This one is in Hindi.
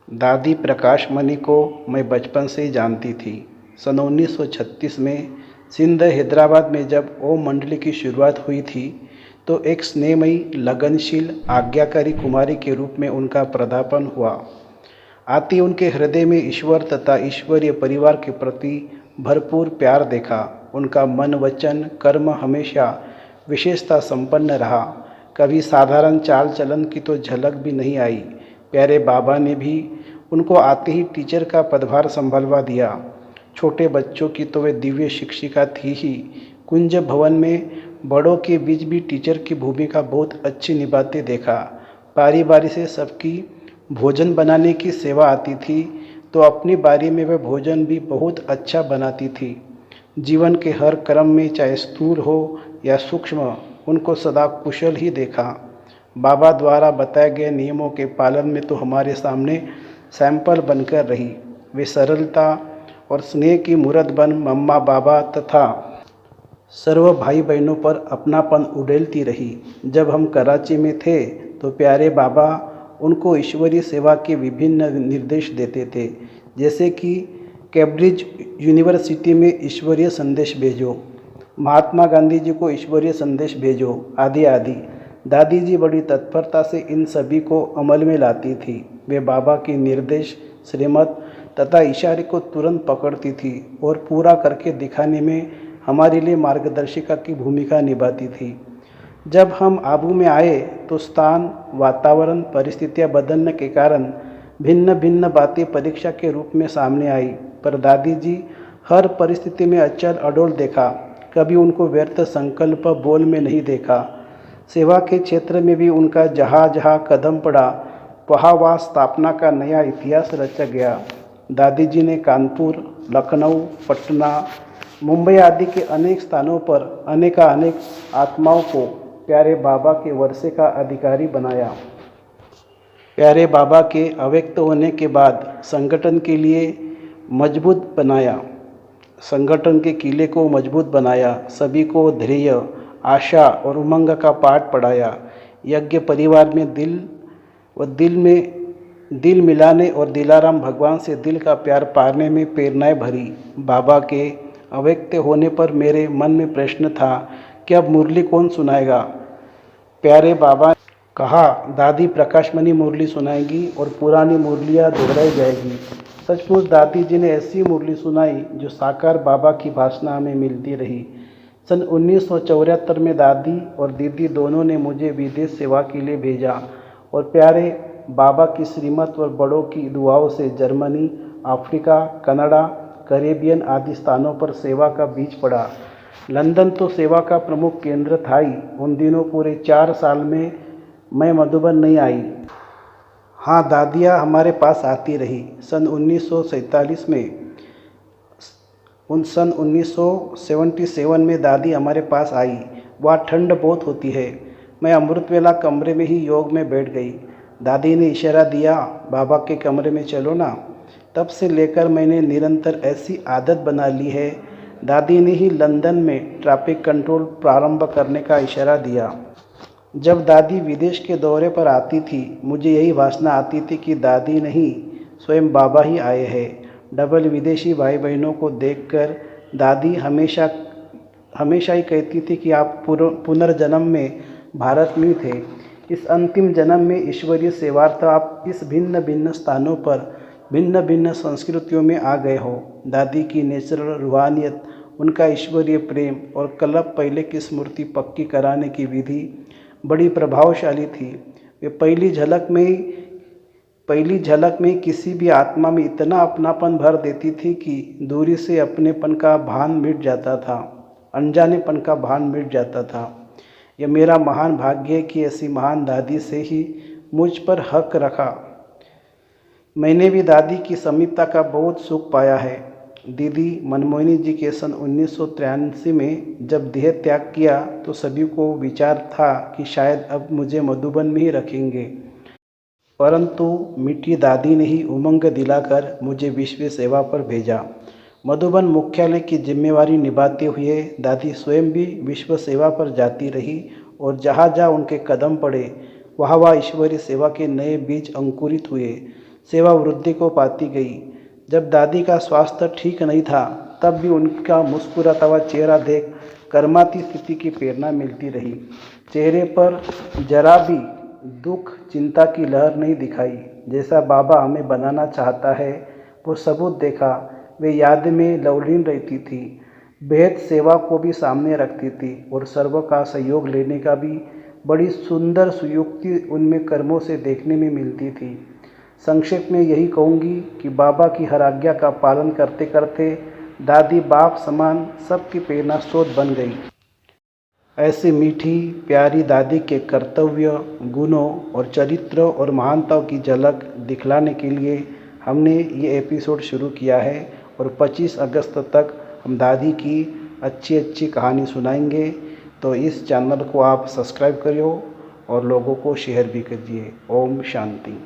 दादी प्रकाशमणि को मैं बचपन से ही जानती थी। सन 1936 में सिंध हैदराबाद में जब ओम मंडली की शुरुआत हुई थी तो एक स्नेहमयी, लगनशील, आज्ञाकारी कुमारी के रूप में उनका पदार्पण हुआ। आती उनके हृदय में ईश्वर तथा ईश्वरीय परिवार के प्रति भरपूर प्यार देखा। उनका मन, वचन, कर्म हमेशा विशेषता संपन्न रहा। कभी साधारण चाल चलन की तो झलक भी नहीं आई। प्यारे बाबा ने भी उनको आते ही टीचर का पदभार संभलवा दिया। छोटे बच्चों की तो वे दिव्य शिक्षिका थी ही, कुंज भवन में बड़ों के बीच भी टीचर की भूमिका बहुत अच्छी निभाते देखा। बारी बारी से सबकी भोजन बनाने की सेवा आती थी तो अपनी बारी में वे भोजन भी बहुत अच्छा बनाती थी। जीवन के हर क्रम में, चाहे स्थूल हो या सूक्ष्म, उनको सदा कुशल ही देखा। बाबा द्वारा बताए गए नियमों के पालन में तो हमारे सामने सैंपल बनकर रही। वे सरलता और स्नेह की मूरत बन मम्मा, बाबा तथा सर्व भाई बहनों पर अपनापन उड़ेलती रही। जब हम कराची में थे तो प्यारे बाबा उनको ईश्वरीय सेवा के विभिन्न निर्देश देते थे, जैसे कि कैम्ब्रिज यूनिवर्सिटी में ईश्वरीय संदेश भेजो, महात्मा गांधी जी को ईश्वरीय संदेश भेजो, आदि आदि। दादी जी बड़ी तत्परता से इन सभी को अमल में लाती थी। वे बाबा के निर्देश, श्रीमत तथा इशारे को तुरंत पकड़ती थी और पूरा करके दिखाने में हमारे लिए मार्गदर्शिका की भूमिका निभाती थी। जब हम आबू में आए तो स्थान, वातावरण, परिस्थितियां बदलने के कारण भिन्न भिन्न बातें परीक्षा के रूप में सामने आई, पर दादी जी हर परिस्थिति में अचल अडोल देखा। कभी उनको व्यर्थ संकल्प बोल में नहीं देखा। सेवा के क्षेत्र में भी उनका जहाँ जहाँ कदम पड़ा वहाँ वहाँ स्थापना का नया इतिहास रचा गया। दादी जी ने कानपुर, लखनऊ, पटना, मुंबई आदि के अनेक स्थानों पर अनेक आत्माओं को प्यारे बाबा के वर्षे का अधिकारी बनाया। प्यारे बाबा के अव्यक्त होने के बाद संगठन के लिए मजबूत बनाया, संगठन के किले को मजबूत बनाया। सभी को धैर्य, आशा और उमंग का पाठ पढ़ाया। यज्ञ परिवार में दिल मिलाने और दिलाराम भगवान से दिल का प्यार पाने में प्रेरणाएं भरी। बाबा के अव्यक्त होने पर मेरे मन में प्रश्न था कि अब मुरली कौन सुनाएगा। प्यारे बाबा कहा, दादी प्रकाशमणि मुरली सुनाएगी और पुरानी मुरलियाँ दोहराई जाएगी। सचमुच दादी जी ने ऐसी मुरली सुनाई जो साकार बाबा की भाषा हमें मिलती रही। सन 1974 में दादी और दीदी दोनों ने मुझे विदेश सेवा के लिए भेजा और प्यारे बाबा की श्रीमत और बड़ों की दुआओं से जर्मनी, अफ्रीका, कनाडा, कैरेबियन आदि स्थानों पर सेवा का बीज पड़ा। लंदन तो सेवा का प्रमुख केंद्र था ही। उन दिनों पूरे 4 साल में मैं मधुबन नहीं आई। हाँ, दादियाँ हमारे पास आती रही। सन 1977 में दादी हमारे पास आई। वहाँ ठंड बहुत होती है। मैं अमृतवेला कमरे में ही योग में बैठ गई। दादी ने इशारा दिया, बाबा के कमरे में चलो ना। तब से लेकर मैंने निरंतर ऐसी आदत बना ली है। दादी ने ही लंदन में ट्रैफिक कंट्रोल प्रारंभ करने का इशारा दिया। जब दादी विदेश के दौरे पर आती थी, मुझे यही वासना आती थी कि दादी नहीं, स्वयं बाबा ही आए हैं। डबल विदेशी भाई बहनों को देखकर दादी हमेशा ही कहती थी कि आप पुनर्जन्म में भारत में थे। इस अंतिम जन्म में ईश्वरीय सेवार्थ आप इस भिन्न भिन्न स्थानों पर भिन्न भिन्न संस्कृतियों में आ गए हो। दादी की नेचुरल रूहानियत, उनका ईश्वरीय प्रेम और कल्प पहले की स्मृति पक्की कराने की विधि बड़ी प्रभावशाली थी। वे पहली झलक में किसी भी आत्मा में इतना अपनापन भर देती थी कि दूरी से अपनेपन का भान मिट जाता था, अनजानेपन का भान मिट जाता था। यह मेरा महान भाग्य है कि ऐसी महान दादी से ही मुझ पर हक रखा। मैंने भी दादी की समीपता का बहुत सुख पाया है। दीदी मनमोहिनी जी के सन 1983 में जब देह त्याग किया तो सभी को विचार था कि शायद अब मुझे मधुबन में ही रखेंगे, परंतु मिठी दादी ने ही उमंग दिलाकर मुझे विश्व सेवा पर भेजा। मधुबन मुख्यालय की जिम्मेवारी निभाते हुए दादी स्वयं भी विश्व सेवा पर जाती रही और जहाँ जहाँ उनके कदम पड़े वहाँ ईश्वरीय सेवा के नए बीज अंकुरित हुए। सेवा वृद्धि को पाती गई। जब दादी का स्वास्थ्य ठीक नहीं था तब भी उनका मुस्कुराता हुआ चेहरा देख कर्माती स्थिति की प्रेरणा मिलती रही। चेहरे पर जरा भी दुख चिंता की लहर नहीं दिखाई। जैसा बाबा हमें बनाना चाहता है वो सबूत देखा। वे याद में लवलीन रहती थी, बेहद सेवा को भी सामने रखती थी और सर्व का सहयोग लेने का भी बड़ी सुंदर सुयुक्ति उनमें कर्मों से देखने में मिलती थी। संक्षेप में यही कहूँगी कि बाबा की हर आज्ञा का पालन करते करते दादी बाप समान सबकी प्रेरणा स्रोत बन गई। ऐसी मीठी प्यारी दादी के कर्तव्य, गुणों और चरित्र और महानताओं की झलक दिखलाने के लिए हमने ये एपिसोड शुरू किया है और 25 अगस्त तक हम दादी की अच्छी अच्छी कहानी सुनाएंगे। तो इस चैनल को आप सब्सक्राइब करिए और लोगों को शेयर भी कीजिए। ओम शांति।